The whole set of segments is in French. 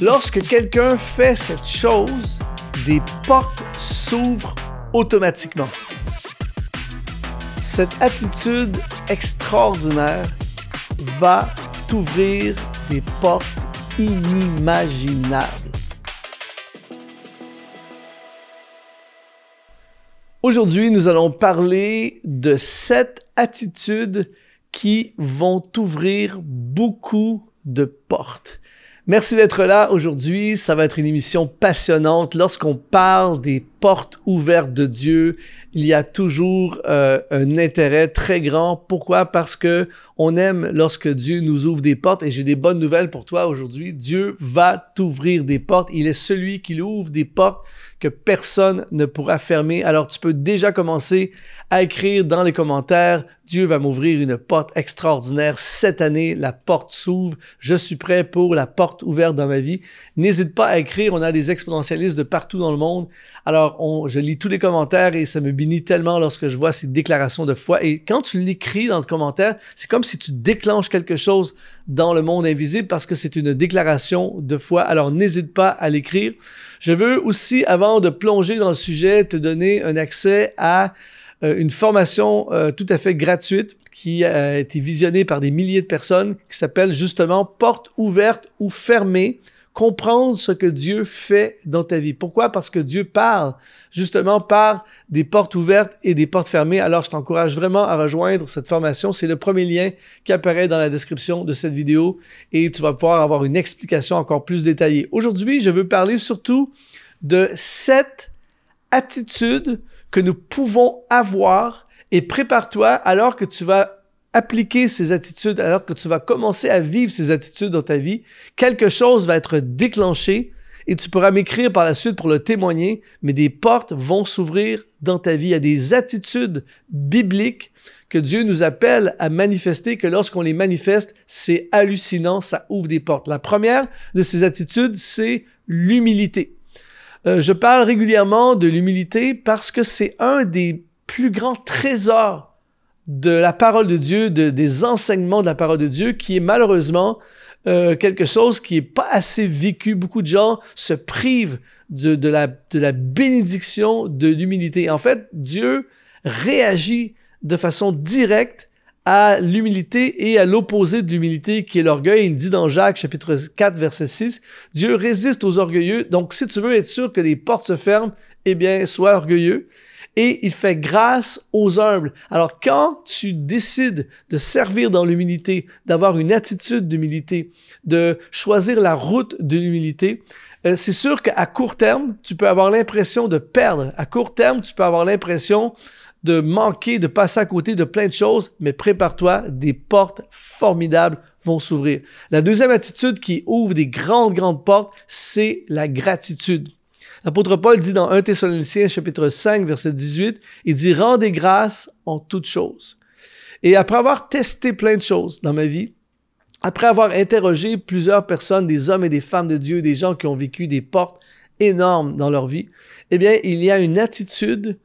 Lorsque quelqu'un fait cette chose, des portes s'ouvrent automatiquement. Cette attitude extraordinaire va t'ouvrir des portes inimaginables. Aujourd'hui, nous allons parler de 7 attitudes qui vont t'ouvrir beaucoup de portes. Merci d'être là aujourd'hui. Ça va être une émission passionnante. Lorsqu'on parle des portes ouvertes de Dieu, il y a toujours un intérêt très grand. Pourquoi? Parce que on aime lorsque Dieu nous ouvre des portes. Et j'ai des bonnes nouvelles pour toi aujourd'hui. Dieu va t'ouvrir des portes. Il est celui qui ouvre des portes que personne ne pourra fermer. Alors, tu peux déjà commencer à écrire dans les commentaires « Dieu va m'ouvrir une porte extraordinaire. Cette année, la porte s'ouvre. Je suis prêt pour la porte ouverte dans ma vie. » N'hésite pas à écrire. On a des exponentialistes de partout dans le monde. Alors, je lis tous les commentaires et ça me bénit tellement lorsque je vois ces déclarations de foi. Et quand tu l'écris dans le commentaire, c'est comme si tu déclenches quelque chose dans le monde invisible parce que c'est une déclaration de foi. Alors, n'hésite pas à l'écrire. Je veux aussi, avant de plonger dans le sujet, te donner un accès à une formation tout à fait gratuite qui a été visionnée par des milliers de personnes qui s'appelle justement « Portes ouvertes ou fermées ». Comprendre ce que Dieu fait dans ta vie. Pourquoi? Parce que Dieu parle justement par des portes ouvertes et des portes fermées. Alors, je t'encourage vraiment à rejoindre cette formation. C'est le premier lien qui apparaît dans la description de cette vidéo et tu vas pouvoir avoir une explication encore plus détaillée. Aujourd'hui, je veux parler surtout de 7 attitudes que nous pouvons avoir et prépare-toi alors que tu vas appliquer ces attitudes, alors que tu vas commencer à vivre ces attitudes dans ta vie, quelque chose va être déclenché et tu pourras m'écrire par la suite pour le témoigner, mais des portes vont s'ouvrir dans ta vie. Il y a des attitudes bibliques que Dieu nous appelle à manifester, que lorsqu'on les manifeste, c'est hallucinant, ça ouvre des portes. La première de ces attitudes, c'est l'humilité. Je parle régulièrement de l'humilité parce que c'est un des plus grands trésors de la parole de Dieu, des enseignements de la parole de Dieu, qui est malheureusement quelque chose qui est pas assez vécu. Beaucoup de gens se privent de la bénédiction de l'humilité. En fait, Dieu réagit de façon directe à l'humilité et à l'opposé de l'humilité qui est l'orgueil. Il dit dans Jacques chapitre 4 verset 6, Dieu résiste aux orgueilleux. Donc, si tu veux être sûr que les portes se ferment, eh bien, sois orgueilleux. Et il fait grâce aux humbles. Alors, quand tu décides de servir dans l'humilité, d'avoir une attitude d'humilité, de choisir la route de l'humilité, c'est sûr qu'à court terme, tu peux avoir l'impression de perdre. À court terme, tu peux avoir l'impression de manquer, de passer à côté de plein de choses, mais prépare-toi, des portes formidables vont s'ouvrir. La deuxième attitude qui ouvre des grandes portes, c'est la gratitude. L'apôtre Paul dit dans 1 Thessaloniciens chapitre 5 verset 18, il dit « Rendez grâce en toutes choses ». Et après avoir testé plein de choses dans ma vie, après avoir interrogé plusieurs personnes, des hommes et des femmes de Dieu, des gens qui ont vécu des portes énormes dans leur vie, eh bien, il y a une attitude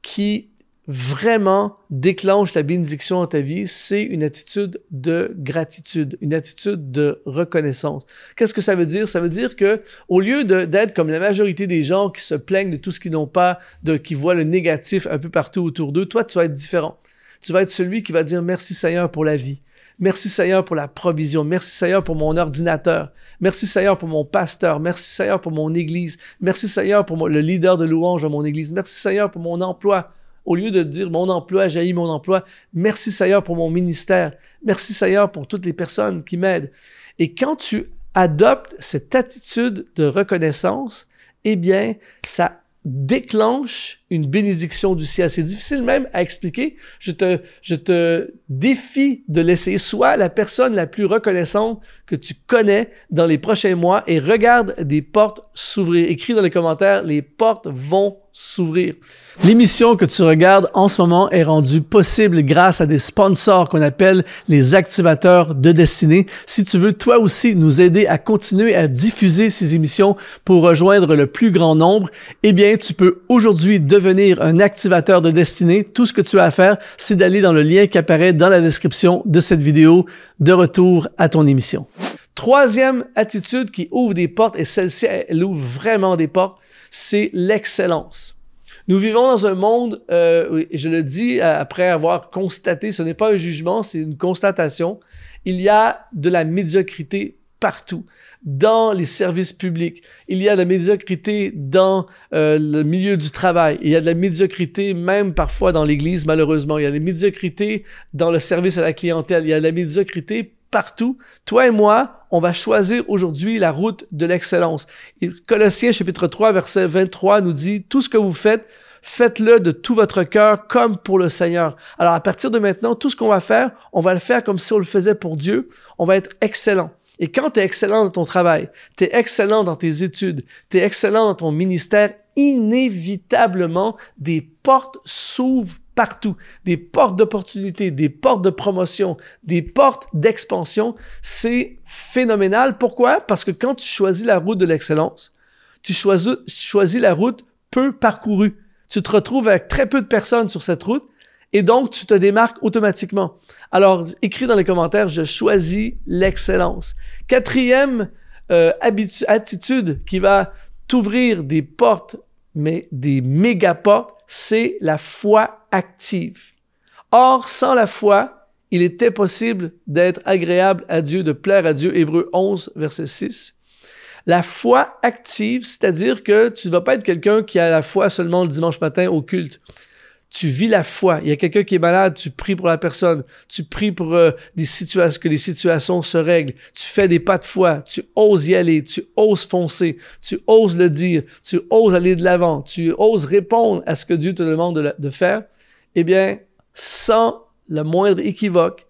qui vraiment déclenche la bénédiction dans ta vie, c'est une attitude de gratitude, une attitude de reconnaissance. Qu'est-ce que ça veut dire? Ça veut dire que au lieu d'être comme la majorité des gens qui se plaignent de tout ce qu'ils n'ont pas, qui voient le négatif un peu partout autour d'eux, toi, tu vas être différent. Tu vas être celui qui va dire « Merci Seigneur pour la vie. Merci Seigneur pour la provision. Merci Seigneur pour mon ordinateur. Merci Seigneur pour mon pasteur. Merci Seigneur pour mon église. Merci Seigneur pour le leader de louange de mon église. Merci Seigneur pour mon emploi. » Au lieu de dire « mon emploi, j'haïs mon emploi », merci Seigneur pour mon ministère, merci Seigneur pour toutes les personnes qui m'aident. Et quand tu adoptes cette attitude de reconnaissance, eh bien, ça déclenche une bénédiction du ciel. C'est difficile même à expliquer. Je te défie de l'essayer. Sois la personne la plus reconnaissante que tu connais dans les prochains mois et regarde des portes s'ouvrir. Écris dans les commentaires, les portes vont s'ouvrir. L'émission que tu regardes en ce moment est rendue possible grâce à des sponsors qu'on appelle les activateurs de destinée. Si tu veux toi aussi nous aider à continuer à diffuser ces émissions pour rejoindre le plus grand nombre, eh bien, tu peux aujourd'hui devenir un activateur de destinée. Tout ce que tu as à faire, c'est d'aller dans le lien qui apparaît dans la description de cette vidéo. De retour à ton émission. Troisième attitude qui ouvre des portes, et celle-ci, elle ouvre vraiment des portes, c'est l'excellence. Nous vivons dans un monde, et je le dis après avoir constaté, ce n'est pas un jugement, c'est une constatation, il y a de la médiocrité partout, dans les services publics. Il y a de la médiocrité dans le milieu du travail. Il y a de la médiocrité même parfois dans l'Église, malheureusement. Il y a de la médiocrité dans le service à la clientèle. Il y a de la médiocrité partout. Toi et moi, on va choisir aujourd'hui la route de l'excellence. Et Colossiens chapitre 3, verset 23 nous dit « Tout ce que vous faites, faites-le de tout votre cœur comme pour le Seigneur. » Alors à partir de maintenant, tout ce qu'on va faire, on va le faire comme si on le faisait pour Dieu. On va être excellent. Et quand tu es excellent dans ton travail, tu es excellent dans tes études, tu es excellent dans ton ministère, inévitablement, des portes s'ouvrent partout. Des portes d'opportunité, des portes de promotion, des portes d'expansion. C'est phénoménal. Pourquoi? Parce que quand tu choisis la route de l'excellence, tu choisis la route peu parcourue. Tu te retrouves avec très peu de personnes sur cette route et donc tu te démarques automatiquement. Alors, écris dans les commentaires, je choisis l'excellence. Quatrième attitude qui va t'ouvrir des portes, mais des méga portes, c'est la foi active. Or, sans la foi, il est impossible d'être agréable à Dieu, de plaire à Dieu. Hébreux 11, verset 6. La foi active, c'est-à-dire que tu ne vas pas être quelqu'un qui a la foi seulement le dimanche matin au culte. Tu vis la foi. Il y a quelqu'un qui est malade, tu pries pour la personne. Tu pries pour que les situations se règlent. Tu fais des pas de foi. Tu oses y aller. Tu oses foncer. Tu oses le dire. Tu oses aller de l'avant. Tu oses répondre à ce que Dieu te demande de faire. Eh bien, sans le moindre équivoque,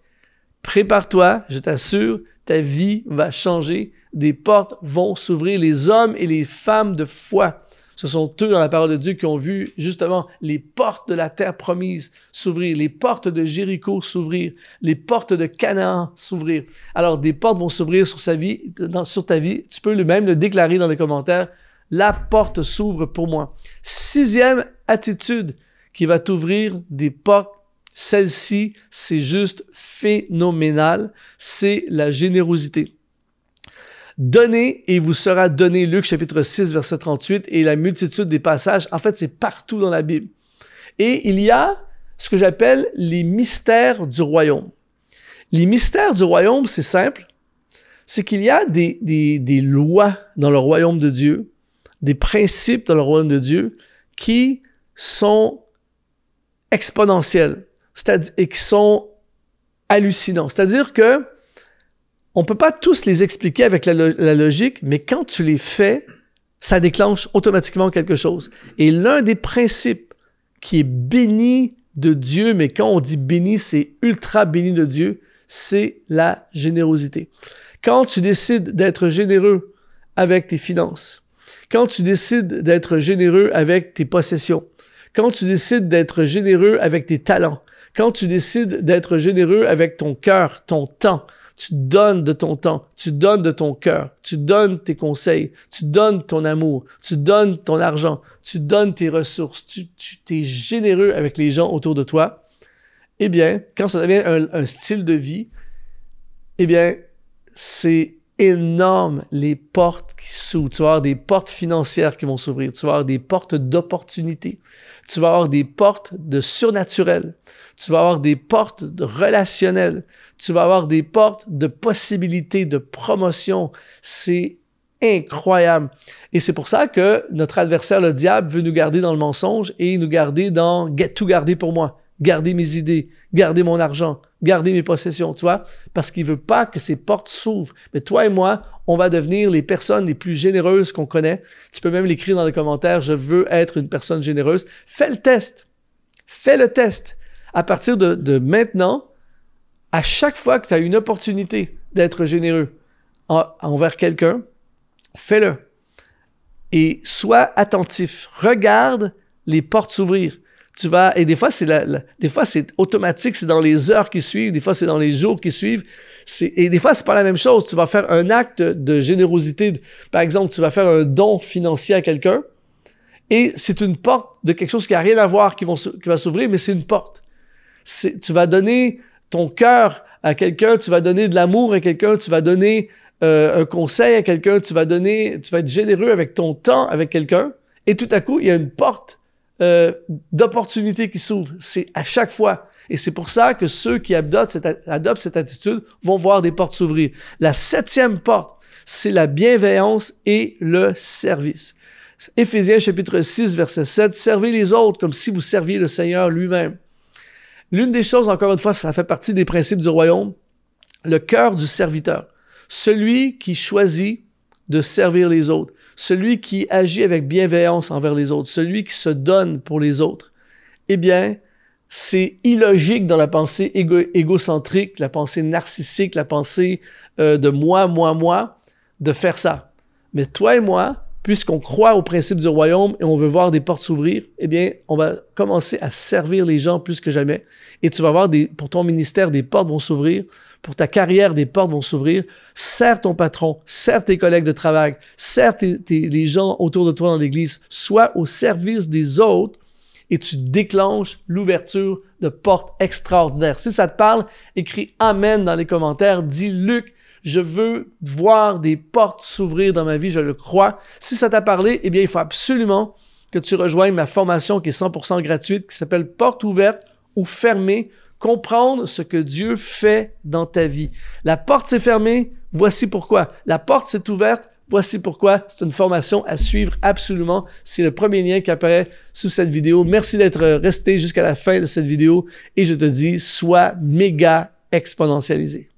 prépare-toi, je t'assure, ta vie va changer. Des portes vont s'ouvrir. Les hommes et les femmes de foi, ce sont eux dans la parole de Dieu qui ont vu justement les portes de la terre promise s'ouvrir, les portes de Jéricho s'ouvrir, les portes de Canaan s'ouvrir. Alors, des portes vont s'ouvrir sur ta vie. Tu peux même le déclarer dans les commentaires. La porte s'ouvre pour moi. Sixième attitude qui va t'ouvrir des portes. Celle-ci, c'est juste phénoménal. C'est la générosité. Donnez et vous sera donné, Luc chapitre 6, verset 38, et la multitude des passages, en fait, c'est partout dans la Bible. Et il y a ce que j'appelle les mystères du royaume. Les mystères du royaume, c'est simple, c'est qu'il y a des lois dans le royaume de Dieu, des principes dans le royaume de Dieu qui sont exponentiels, c'est-à-dire et qui sont hallucinants. C'est-à-dire que on ne peut pas tous les expliquer avec la logique, mais quand tu les fais, ça déclenche automatiquement quelque chose. Et l'un des principes qui est béni de Dieu, mais quand on dit béni, c'est ultra béni de Dieu, c'est la générosité. Quand tu décides d'être généreux avec tes finances, quand tu décides d'être généreux avec tes possessions, quand tu décides d'être généreux avec tes talents, quand tu décides d'être généreux avec ton cœur, ton temps, tu donnes de ton temps, tu donnes de ton cœur, tu donnes tes conseils, tu donnes ton amour, tu donnes ton argent, tu donnes tes ressources, tu es généreux avec les gens autour de toi, eh bien, quand ça devient un style de vie, eh bien, c'est énorme les portes qui s'ouvrent. Tu vas avoir des portes financières qui vont s'ouvrir, tu vas avoir des portes d'opportunités, tu vas avoir des portes de surnaturel, tu vas avoir des portes de relationnelles, tu vas avoir des portes de possibilités, de promotion. C'est incroyable. Et c'est pour ça que notre adversaire, le diable, veut nous garder dans le mensonge et nous garder dans « tout garder pour moi ». Garder mes idées, garder mon argent, garder mes possessions, tu vois, parce qu'il veut pas que ces portes s'ouvrent. Mais toi et moi, on va devenir les personnes les plus généreuses qu'on connaît. Tu peux même l'écrire dans les commentaires, je veux être une personne généreuse. Fais le test. Fais le test. À partir de maintenant, à chaque fois que tu as une opportunité d'être généreux envers quelqu'un, fais-le. Et sois attentif. Regarde les portes s'ouvrir. Et des fois, c'est automatique, c'est dans les heures qui suivent, des fois, c'est dans les jours qui suivent. Et des fois, c'est pas la même chose. Tu vas faire un acte de générosité. Par exemple, tu vas faire un don financier à quelqu'un et c'est une porte de quelque chose qui n'a rien à voir qui va s'ouvrir, mais c'est une porte. Tu vas donner ton cœur à quelqu'un, tu vas donner de l'amour à quelqu'un, tu vas donner un conseil à quelqu'un, tu vas être généreux avec ton temps avec quelqu'un, et tout à coup, il y a une porte d'opportunité qui s'ouvre. C'est à chaque fois. Et c'est pour ça que ceux qui adoptent cette attitude vont voir des portes s'ouvrir. La 7e porte, c'est la bienveillance et le service. Éphésiens chapitre 6, verset 7, « Servez les autres comme si vous serviez le Seigneur lui-même. » L'une des choses, encore une fois, ça fait partie des principes du royaume, le cœur du serviteur. Celui qui choisit de servir les autres, celui qui agit avec bienveillance envers les autres, celui qui se donne pour les autres, eh bien, c'est illogique dans la pensée égocentrique, la pensée narcissique, la pensée de moi, de faire ça. Mais toi et moi, puisqu'on croit au principe du royaume et on veut voir des portes s'ouvrir, eh bien, on va commencer à servir les gens plus que jamais. Et tu vas voir, pour ton ministère, des portes vont s'ouvrir. Pour ta carrière, des portes vont s'ouvrir. Sers ton patron, sers tes collègues de travail, sers les gens autour de toi dans l'Église. Sois au service des autres et tu déclenches l'ouverture de portes extraordinaires. Si ça te parle, écris « Amen » dans les commentaires. Dis « Luc, je veux voir des portes s'ouvrir dans ma vie, je le crois. » Si ça t'a parlé, eh bien, il faut absolument que tu rejoignes ma formation qui est 100% gratuite, qui s'appelle « Portes ouvertes ou fermées ». Comprendre ce que Dieu fait dans ta vie. La porte s'est fermée, voici pourquoi. La porte s'est ouverte, voici pourquoi. C'est une formation à suivre absolument. C'est le premier lien qui apparaît sous cette vidéo. Merci d'être resté jusqu'à la fin de cette vidéo et je te dis, sois méga exponentialisé.